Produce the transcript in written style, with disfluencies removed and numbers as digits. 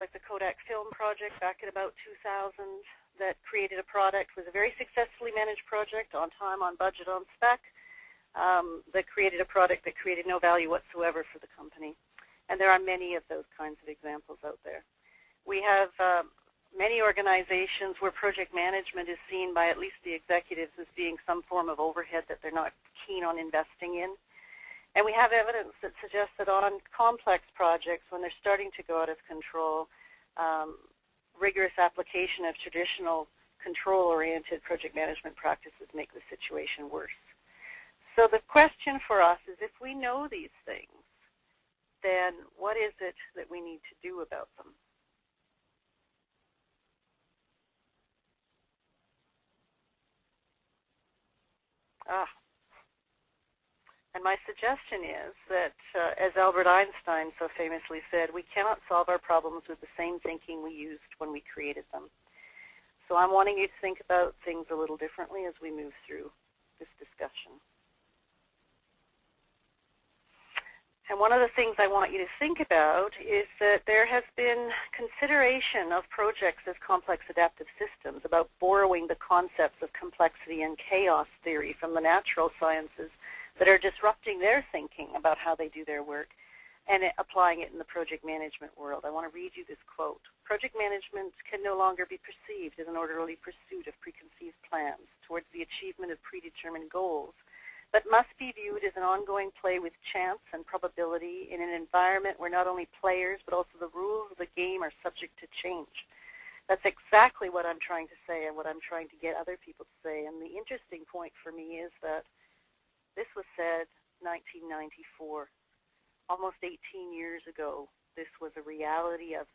like the Kodak film project back in about 2000 that created a product, was a very successfully managed project, on time, on budget, on spec, that created a product that created no value whatsoever for the company. And there are many of those kinds of examples out there. We have many organizations where project management is seen by at least the executives as being some form of overhead that they're not keen on investing in. And we have evidence that suggests that on complex projects, when they're starting to go out of control, rigorous application of traditional control-oriented project management practices make the situation worse. So the question for us is, if we know these things, then what is it that we need to do about them? And my suggestion is that, as Albert Einstein so famously said, we cannot solve our problems with the same thinking we used when we created them. So I'm wanting you to think about things a little differently as we move through this discussion. And one of the things I want you to think about is that there has been consideration of projects as complex adaptive systems, about borrowing the concepts of complexity and chaos theory from the natural sciences that are disrupting their thinking about how they do their work and applying it in the project management world. I want to read you this quote. Project management can no longer be perceived as an orderly pursuit of preconceived plans towards the achievement of predetermined goals, but must be viewed as an ongoing play with chance and probability in an environment where not only players but also the rules of the game are subject to change. That's exactly what I'm trying to say and what I'm trying to get other people to say. And the interesting point for me is that this was said 1994. Almost 18 years ago, this was a reality of